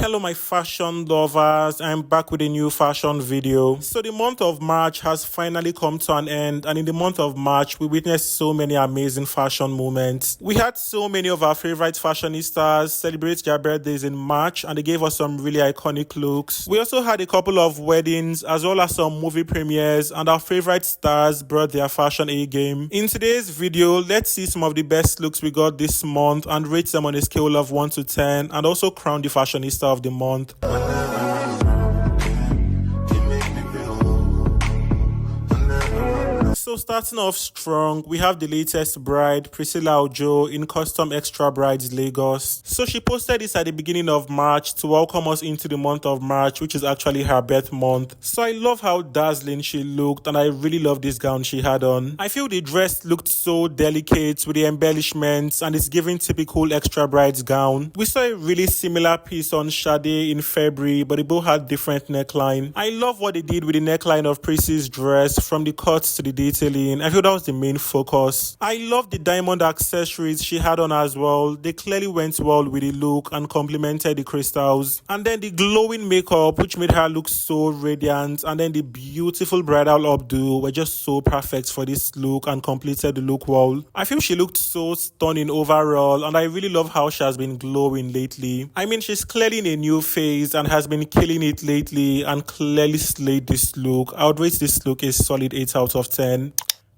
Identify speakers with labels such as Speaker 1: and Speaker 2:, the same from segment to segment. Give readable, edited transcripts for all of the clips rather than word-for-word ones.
Speaker 1: Hello my fashion lovers, I'm back with a new fashion video. So the month of March has finally come to an end, and in the month of March we witnessed so many amazing fashion moments. We had so many of our favorite fashionistas celebrate their birthdays in March, and they gave us some really iconic looks. We also had a couple of weddings as well as some movie premieres, and our favorite stars brought their fashion A game. In today's video, let's see some of the best looks we got this month and rate them on a scale of 1 to 10, and also crown the fashionista of the month. So starting off strong, we have the latest bride, Priscilla Ojo, in Custom Extra Brides Lagos. So she posted this at the beginning of March to welcome us into the month of March, which is actually her birth month. So I love how dazzling she looked, and I really love this gown she had on. I feel the dress looked so delicate with the embellishments, and it's giving typical Extra Brides gown. We saw a really similar piece on Sade in February, but they both had different neckline. I love what they did with the neckline of Prissy's dress, from the cuts to the detailing. I feel that was the main focus. I love the diamond accessories she had on as well. They clearly went well with the look and complemented the crystals. And then the glowing makeup, which made her look so radiant, and then the beautiful bridal updo were just so perfect for this look and completed the look well. I feel she looked so stunning overall, and I really love how she has been glowing lately. I mean, she's clearly in a new phase and has been killing it lately and clearly slayed this look. I would rate this look a solid 8 out of 10.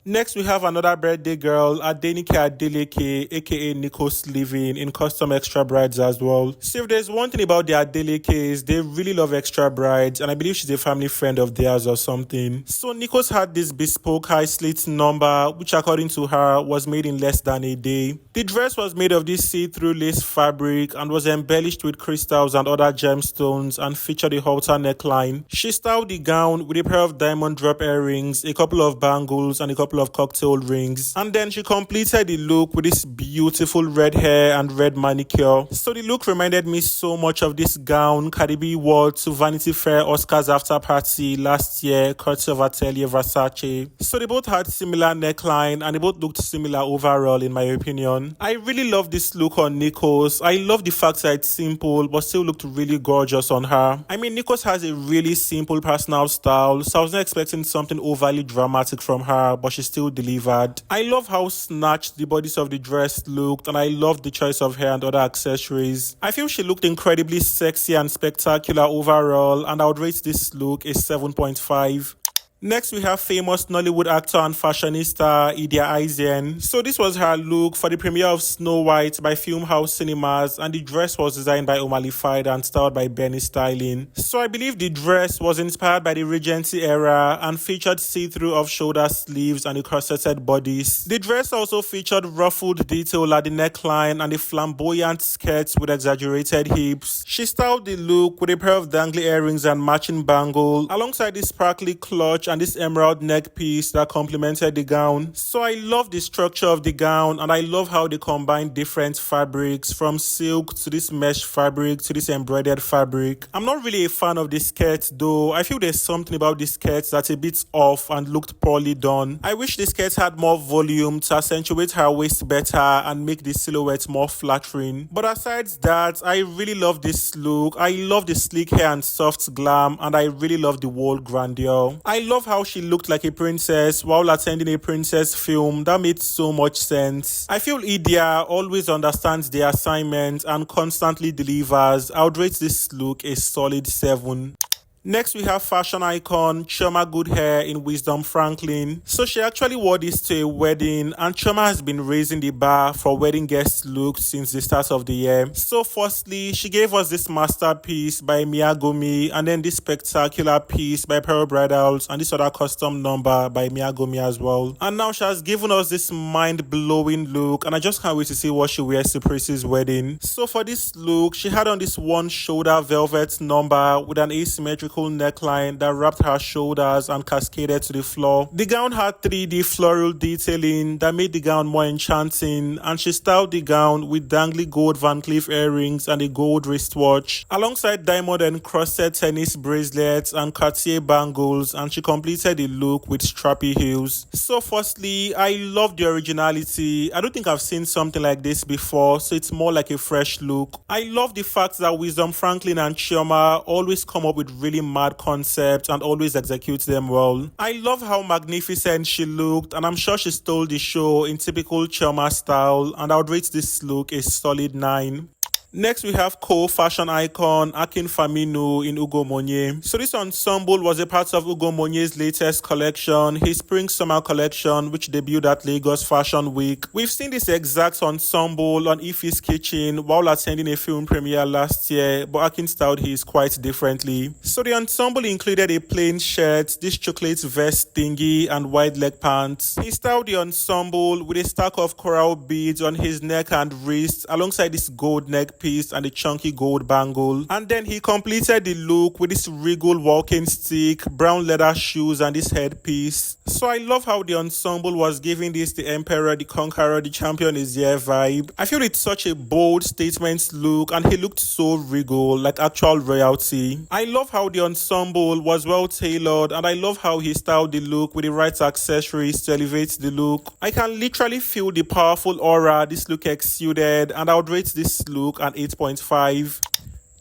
Speaker 1: Next, we have another birthday girl, Aden aka Nico's Living, in Custom Extra Brides as well. So if there's one thing about the Adelekes, they really love Extra Brides, and I believe she's a family friend of theirs or something. So Nico's had this bespoke high slit number, which according to her was made in less than a day. The dress was made of this see-through lace fabric and was embellished with crystals and other gemstones and featured a halter neckline. She styled the gown with a pair of diamond drop earrings, a couple of bangles, and a couple of cocktail rings, and then she completed the look with this beautiful red hair and red manicure. So the look reminded me so much of this gown Cardi B wore to Vanity Fair Oscars after party last year, courtesy of Atelier Versace. So they both had similar neckline and they both looked similar overall in my opinion. I really love this look on Nikos. I love the fact that it's simple but still looked really gorgeous on her. I mean, Nikos has a really simple personal style, so I was not expecting something overly dramatic from her, but she still delivered. I love how snatched the bodice of the dress looked, and I love the choice of hair and other accessories. I feel she looked incredibly sexy and spectacular overall, and I would rate this look a 7.5. Next, we have famous Nollywood actor and fashionista Idia Aisien. So this was her look for the premiere of Snow White by Filmhouse Cinemas, and the dress was designed by Omalified and styled by Benny Styling. So I believe the dress was inspired by the Regency era and featured see-through off-shoulder sleeves and the corseted bodice. The dress also featured ruffled detail at the neckline and a flamboyant skirt with exaggerated hips. She styled the look with a pair of dangly earrings and matching bangle, alongside this sparkly clutch and this emerald neck piece that complemented the gown. So I love the structure of the gown, and I love how they combine different fabrics, from silk to this mesh fabric to this embroidered fabric. I'm not really a fan of the skirt though. I feel there's something about the skirt that's a bit off and looked poorly done. I wish the skirt had more volume to accentuate her waist better and make the silhouette more flattering. But aside that, I really love this look. I love the sleek hair and soft glam, and I really love the wall grandeur. I love how she looked like a princess while attending a princess film. That made so much sense. I feel Idia always understands the assignment and constantly delivers. I would rate this look a solid 7. Next, we have fashion icon Chioma Goodhair in Wisdom Franklin. So she actually wore this to a wedding, and Chioma has been raising the bar for wedding guest looks since the start of the year. So firstly, she gave us this masterpiece by Miyagomi, and then this spectacular piece by Pearl Bridals, and this other custom number by Miyagomi as well. And now she has given us this mind-blowing look, and I just can't wait to see what she wears to Prissy's wedding. So for this look, she had on this one shoulder velvet number with an asymmetrical symmetrical neckline that wrapped her shoulders and cascaded to the floor. The gown had 3D floral detailing that made the gown more enchanting, and she styled the gown with dangly gold Van Cleef earrings and a gold wristwatch, alongside diamond encrusted tennis bracelets and Cartier bangles, and she completed the look with strappy heels. So firstly, I love the originality. I don't think I've seen something like this before, so it's more like a fresh look. I love the fact that Wisdom Franklin and Chioma always come up with really mad concepts and always execute them well. I love how magnificent she looked, and I'm sure she stole the show in typical Chioma style, and I would rate this look a solid 9. Next, we have co-fashion icon Akin Faminu in Ugo Monet. So this ensemble was a part of Ugo Monet's latest collection, his spring-summer collection, which debuted at Lagos Fashion Week. We've seen this exact ensemble on Ife's Kitchen while attending a film premiere last year, but Akin styled his quite differently. So the ensemble included a plain shirt, this chocolate vest thingy, and wide leg pants. He styled the ensemble with a stack of coral beads on his neck and wrist, alongside this gold neck piece and a chunky gold bangle. And then he completed the look with this regal walking stick, brown leather shoes, and this headpiece. So I love how the ensemble was giving this the Emperor, the Conqueror, the Champion is here vibe. I feel it's such a bold statement look, and he looked so regal, like actual royalty. I love how the ensemble was well tailored, and I love how he styled the look with the right accessories to elevate the look. I can literally feel the powerful aura this look exuded, and I would rate this look an 8.5.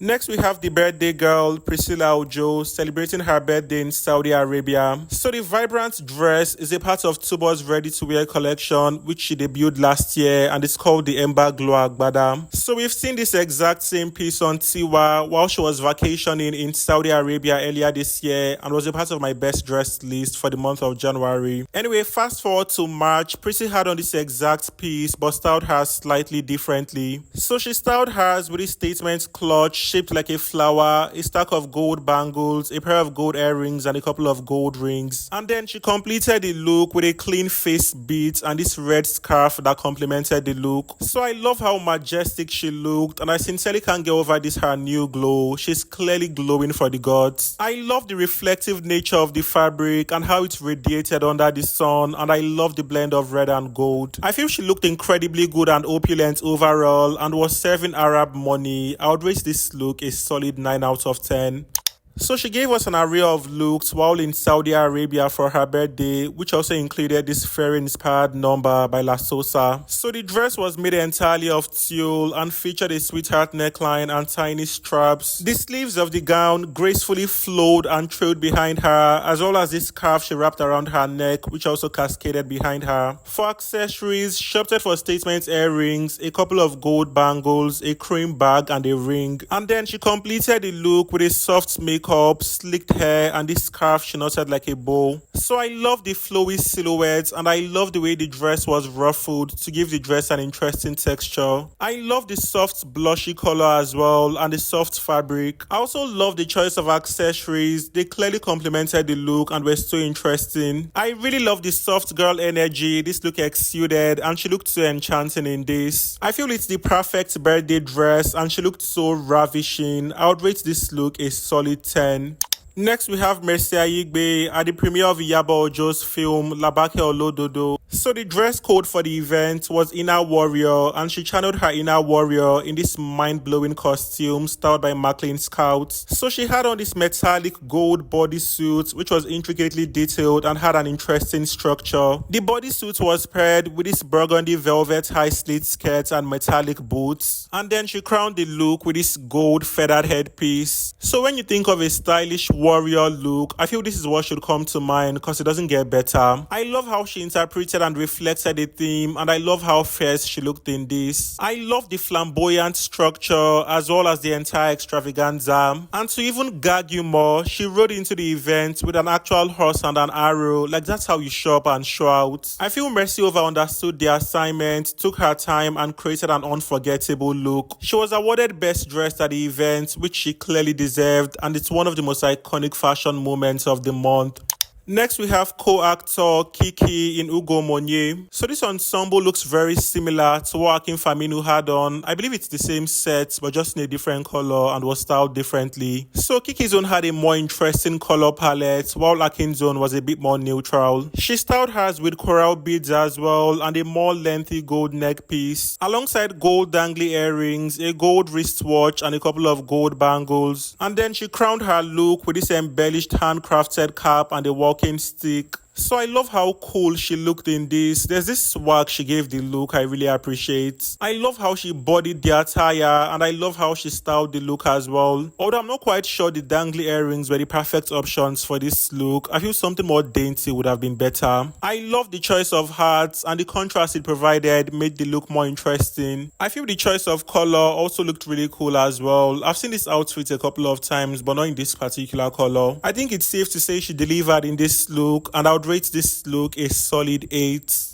Speaker 1: Next, we have the birthday girl, Priscilla Ojo, celebrating her birthday in Saudi Arabia. So the vibrant dress is a part of Tubor's ready-to-wear collection, which she debuted last year, and it's called the Ember Glow Agbada. So we've seen this exact same piece on Tiwa while she was vacationing in Saudi Arabia earlier this year, and was a part of my best dressed list for the month of January. Anyway, fast forward to March, Prissy had on this exact piece, but styled hers slightly differently. So she styled hers with a statement clutch shaped like a flower, a stack of gold bangles, a pair of gold earrings, and a couple of gold rings. And then she completed the look with a clean face beat and this red scarf that complemented the look. So I love how majestic she looked, and I sincerely can't get over this her new glow. She's clearly glowing for the gods. I love the reflective nature of the fabric and how it radiated under the sun, and I love the blend of red and gold. I feel she looked incredibly good and opulent overall and was serving Arab money. I would rate this look a solid 9 out of 10. So she gave us an array of looks while in Saudi Arabia for her birthday, which also included this fairy-inspired number by La Sosa. So the dress was made entirely of tulle and featured a sweetheart neckline and tiny straps. The sleeves of the gown gracefully flowed and trailed behind her, as well as this scarf she wrapped around her neck, which also cascaded behind her. For accessories, she opted for statement earrings, a couple of gold bangles, a cream bag, and a ring. And then she completed the look with a soft makeup, slicked hair, and this scarf she knotted like a bow. So I love the flowy silhouette, and I love the way the dress was ruffled to give the dress an interesting texture. I love the soft blushy color as well, and the soft fabric. I also love the choice of accessories. They clearly complemented the look and were so interesting. I really love the soft girl energy this look exuded, and she looked so enchanting in this. I feel it's the perfect birthday dress, and she looked so ravishing. I would rate this look a solid 10. Next, we have Mercy Aigbe at the premiere of Idia Ojo's film Labake Olododo. So the dress code for the event was Inner Warrior, and she channeled her inner warrior in this mind-blowing costume styled by Maclean Scouts. So she had on this metallic gold bodysuit, which was intricately detailed and had an interesting structure. The bodysuit was paired with this burgundy velvet high slit skirt and metallic boots. And then she crowned the look with this gold feathered headpiece. So when you think of a stylish warrior look, I feel this is what should come to mind because it doesn't get better. I love how she interpreted and reflected the theme, and I love how fierce she looked in this. I love the flamboyant structure as well as the entire extravaganza. And to even gag you more, she rode into the event with an actual horse and an arrow. Like, that's how you show up and show out. I feel Mercy Over understood the assignment, took her time, and created an unforgettable look. She was awarded best dressed at the event, which she clearly deserved, and it's one of the most iconic fashion moments of the month. Next, we have co-actor Kiki in Ugo Monet. So this ensemble looks very similar to what Akin Faminu had on. I believe it's the same set, but just in a different color and was styled differently. So Kiki's own had a more interesting color palette, while Akin's own was a bit more neutral. She styled hers with coral beads as well and a more lengthy gold neck piece, alongside gold dangly earrings, a gold wristwatch, and a couple of gold bangles. And then she crowned her look with this embellished handcrafted cap and a walking stick. So I love how cool she looked in this. There's this swag she gave the look I really appreciate. I love how she bodied the attire and I love how she styled the look as well. Although I'm not quite sure the dangly earrings were the perfect options for this look. I feel something more dainty would have been better. I love the choice of hats and the contrast it provided made the look more interesting. I feel the choice of color also looked really cool as well. I've seen this outfit a couple of times but not in this particular color. I think it's safe to say she delivered in this look and I would rate this look a solid 8.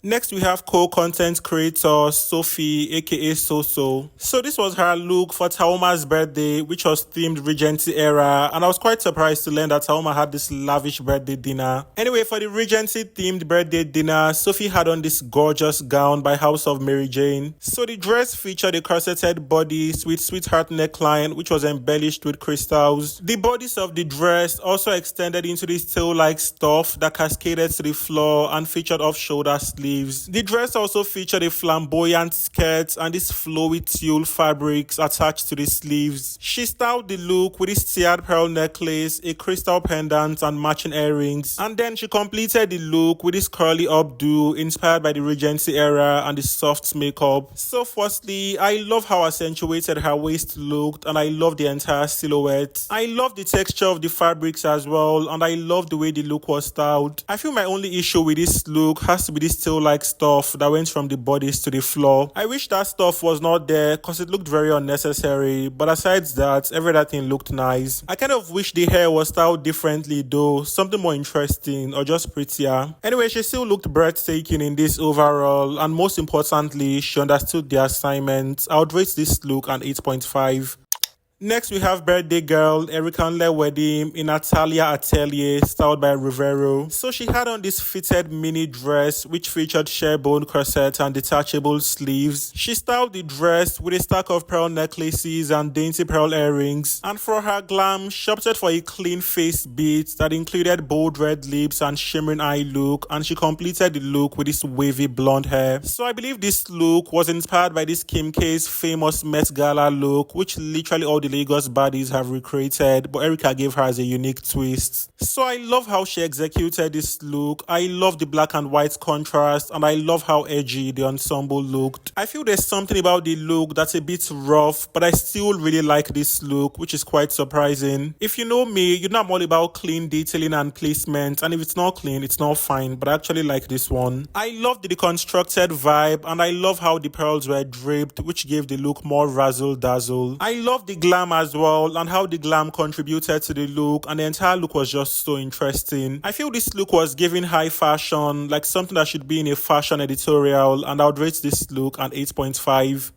Speaker 1: Next, we have co-content creator Sophie, aka So. So this was her look for Taoma's birthday, which was themed Regency era, and I was quite surprised to learn that Taoma had this lavish birthday dinner. Anyway, for the Regency themed birthday dinner, Sophie had on this gorgeous gown by House of Mary Jane. So the dress featured a corseted bodice with sweetheart neckline, which was embellished with crystals. The bodice of the dress also extended into this tail-like stuff that cascaded to the floor and featured off-shoulder sleeves. The dress also featured a flamboyant skirt and this flowy tulle fabrics attached to the sleeves. She styled the look with this tiered pearl necklace, a crystal pendant and matching earrings. And then she completed the look with this curly updo inspired by the Regency era and the soft makeup. So firstly, I love how accentuated her waist looked and I love the entire silhouette. I love the texture of the fabrics as well and I love the way the look was styled. I feel my only issue with this look has to be this tail like stuff that went from the bodice to the floor. I wish that stuff was not there because it looked very unnecessary, but aside that, every other thing looked nice. I kind of wish the hair was styled differently though, something more interesting or just prettier. Anyway, she still looked breathtaking in this overall, and most importantly, she understood the assignment. I would rate this look an 8.5. Next, we have birthday girl Erikanle Wedding in Natalia Atelier, styled by Rivero. So she had on this fitted mini dress which featured sheer bone corset and detachable sleeves. She styled the dress with a stack of pearl necklaces and dainty pearl earrings. And for her glam, she opted for a clean face beat that included bold red lips and shimmering eye look, and she completed the look with this wavy blonde hair. So I believe this look was inspired by this Kim K's famous Met Gala look, which literally all the Lagos baddies have recreated, but Erica gave her as a unique twist. So I love how she executed this look. I love the black and white contrast, and I love how edgy the ensemble looked. I feel there's something about the look that's a bit rough, but I still really like this look, which is quite surprising. If you know me, you know I'm all about clean detailing and placement, and if it's not clean, it's not fine, but I actually like this one. I love the deconstructed vibe, and I love how the pearls were draped, which gave the look more razzle-dazzle. I love the glam as well and how the glam contributed to the look, and the entire look was just so interesting. I feel this look was giving high fashion, like something that should be in a fashion editorial, and I would rate this look an 8.5.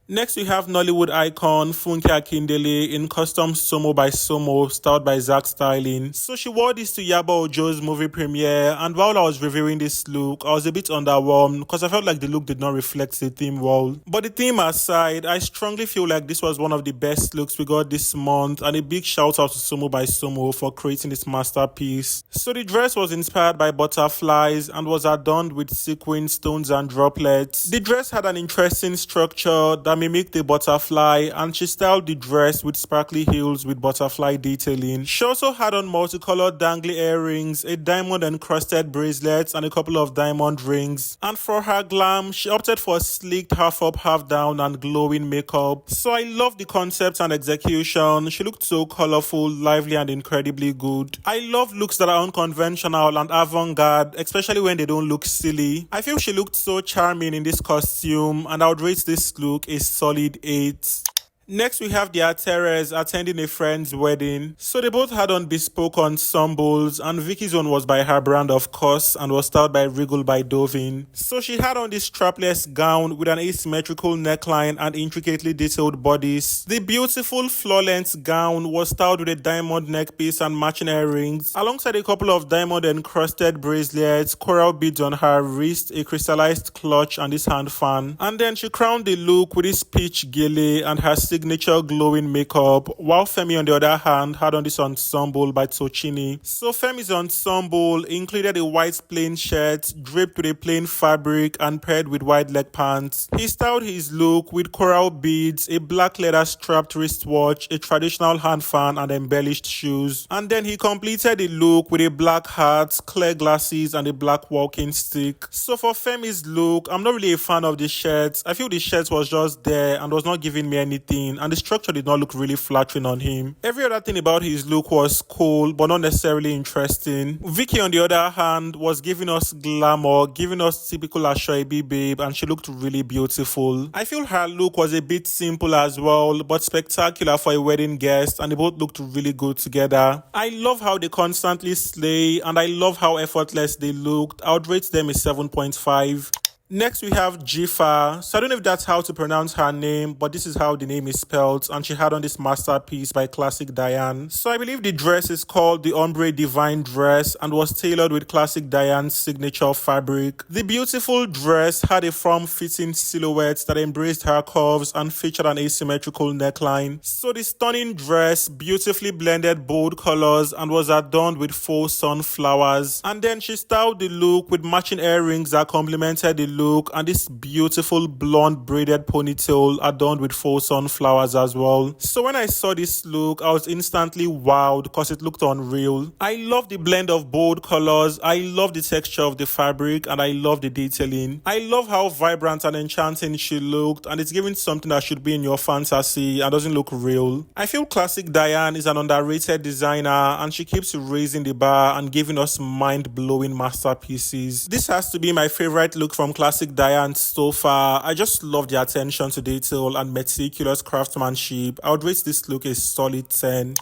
Speaker 1: Next, we have Nollywood icon Funke Akindele in custom Somo by Somo, styled by Zach Styling. So she wore this to Yaba Ojo's movie premiere, and while I was reviewing this look, I was a bit underwhelmed because I felt like the look did not reflect the theme well. But the theme aside, I strongly feel like this was one of the best looks we got this month, and a big shout out to Somo by Somo for creating this masterpiece. So the dress was inspired by butterflies and was adorned with sequin, stones and droplets. The dress had an interesting structure that mimicked the butterfly, and she styled the dress with sparkly heels with butterfly detailing. She also had on multicolored dangly earrings, a diamond encrusted bracelet, and a couple of diamond rings. And for her glam, she opted for sleeked half up, half down and glowing makeup. So I love the concept and execution. She looked so colorful, lively and incredibly good. I love looks that are unconventional and avant-garde, especially when they don't look silly. I feel she looked so charming in this costume, and I would rate this look a solid 8. Next, we have the Ateres attending a friend's wedding. So they both had on bespoke ensembles, and Vicky's one was by her brand, of course, and was styled by Regal by Dovin. So she had on this strapless gown with an asymmetrical neckline and intricately detailed bodice. The beautiful floor-length gown was styled with a diamond neckpiece and matching earrings, alongside a couple of diamond encrusted bracelets, coral beads on her wrist, a crystallized clutch, and this hand fan. And then she crowned the look with this peach gele and her signature glowing makeup, while Femi on the other hand had on this ensemble by Tocini. So Femi's ensemble included a white plain shirt draped with a plain fabric and paired with wide leg pants. He styled his look with coral beads, a black leather strapped wristwatch, a traditional hand fan, and embellished shoes. And then he completed the look with a black hat, clear glasses, and a black walking stick. So for Femi's look, I'm not really a fan of the shirt. I feel the shirt was just there and was not giving me anything, and the structure did not look really flattering on him. Every other thing about his look was cool, but not necessarily interesting. Veekee, on the other hand, was giving us glamour, giving us typical Asoebi babe, and she looked really beautiful. I feel her look was a bit simple as well, but spectacular for a wedding guest, and they both looked really good together. I love how they constantly slay, and I love how effortless they looked. I would rate them a 7.5. Next, we have Djifa. So I don't know if that's how to pronounce her name, but this is how the name is spelled, and she had on this masterpiece by Classic Diane. So I believe the dress is called the Ombre Divine Dress and was tailored with Classic Diane's signature fabric. The beautiful dress had a form-fitting silhouette that embraced her curves and featured an asymmetrical neckline. So the stunning dress beautifully blended bold colors and was adorned with faux sunflowers. And then she styled the look with matching earrings that complemented the look, and this beautiful blonde braided ponytail adorned with faux sunflowers as well. So when I saw this look, I was instantly wowed because it looked unreal. I love the blend of bold colors, I love the texture of the fabric, and I love the detailing. I love how vibrant and enchanting she looked, and it's giving something that should be in your fantasy and doesn't look real. I feel Classic Diane is an underrated designer, and she keeps raising the bar and giving us mind-blowing masterpieces. This has to be my favorite look from Classic Diane so far. I just love the attention to detail and meticulous craftsmanship. I would rate this look a solid 10.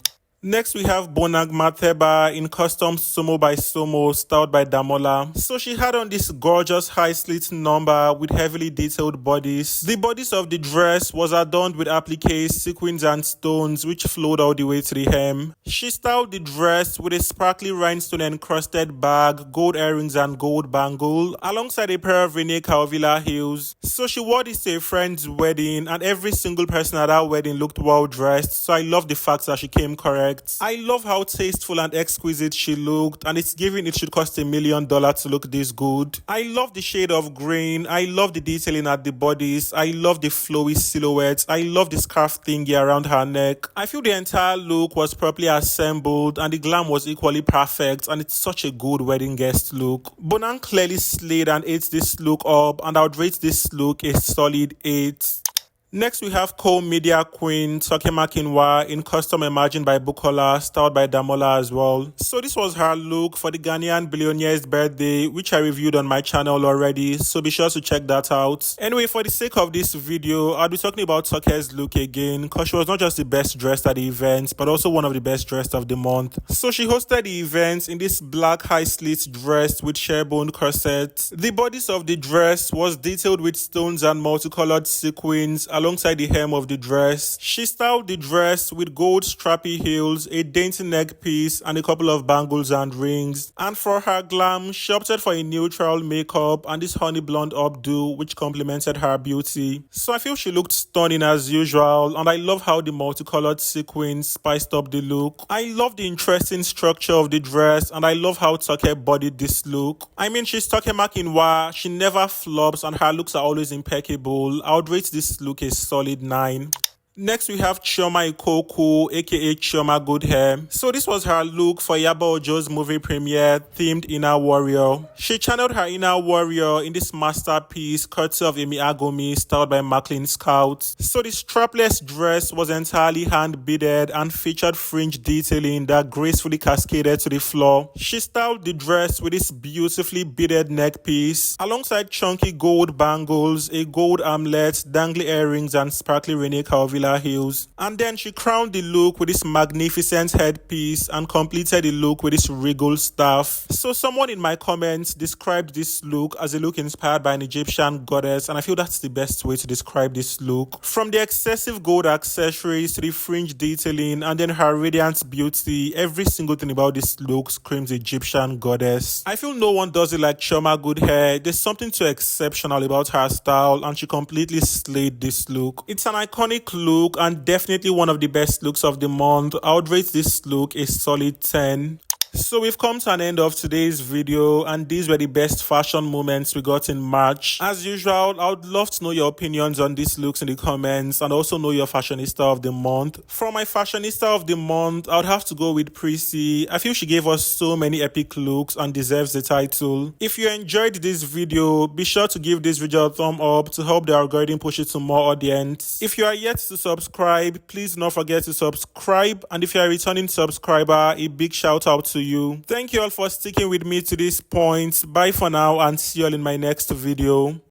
Speaker 1: Next, we have Bonang Matheba in custom Somo by Somo, styled by Damola. So she had on this gorgeous high slit number with heavily detailed bodice. The bodice of the dress was adorned with appliques, sequins, and stones, which flowed all the way to the hem. She styled the dress with a sparkly rhinestone encrusted bag, gold earrings, and gold bangle, alongside a pair of Rene Caovilla heels. So she wore this to a friend's wedding, and every single person at that wedding looked well dressed. So I love the fact that she came correct. I love how tasteful and exquisite she looked, and it's given it should cost $1 million to look this good. I love the shade of green, I love the detailing at the bodice, I love the flowy silhouette, I love the scarf thingy around her neck. I feel the entire look was properly assembled and the glam was equally perfect, and it's such a good wedding guest look. Bonang clearly slayed and ate this look up, and I would rate this look a solid 8. Next, we have co-media queen Toke Makinwa in custom imagined by Bukola, styled by Damola as well. So this was her look for the Ghanaian billionaire's birthday, which I reviewed on my channel already, so be sure to check that out. Anyway, for the sake of this video, I'll be talking about Toke's look again, because she was not just the best dressed at the event, but also one of the best dressed of the month. So she hosted the event in this black high slit dress with sherbone corset. The bodice of the dress was detailed with stones and multicolored sequins alongside the hem of the dress. She styled the dress with gold strappy heels, a dainty neck piece, and a couple of bangles and rings. And for her glam, she opted for a neutral makeup and this honey blonde updo, which complemented her beauty. So I feel she looked stunning as usual, and I love how the multicolored sequins spiced up the look. I love the interesting structure of the dress, and I love how Toke bodied this look. I mean, she's Toke Makinwa, she never flops, and her looks are always impeccable. I would rate this look a solid 9. Next, we have Chioma Goodhair, aka Chioma Goodhair. So this was her look for Idia Ojo's movie premiere themed Inner Warrior. She channeled her inner warrior in this masterpiece courtesy of Emi Agomi, styled by Maclean Scout. So the strapless dress was entirely hand beaded and featured fringe detailing that gracefully cascaded to the floor. She styled the dress with this beautifully beaded neck piece alongside chunky gold bangles, a gold armlet, dangly earrings, and sparkly Rene Caovilla higher heels. And then she crowned the look with this magnificent headpiece and completed the look with this regal staff. So someone in my comments described this look as a look inspired by an Egyptian goddess, and I feel that's the best way to describe this look. From the excessive gold accessories to the fringe detailing and then her radiant beauty, every single thing about this look screams Egyptian goddess. I feel no one does it like Chioma Goodhair. There's something so exceptional about her style and she completely slayed this look. It's an iconic look and definitely one of the best looks of the month. I would rate this look a solid 10. So we've come to an end of today's video, and these were the best fashion moments we got in March. As usual, I would love to know your opinions on these looks in the comments and also know your fashionista of the month. For my fashionista of the month, I would have to go with Prissy. I feel she gave us so many epic looks and deserves the title. If you enjoyed this video, be sure to give this video a thumb up to help the algorithm push it to more audience. If you are yet to subscribe, please do not forget to subscribe, and if you are a returning subscriber, a big shout out to you. Thank you all for sticking with me to this point. Bye for now and see you all in my next video.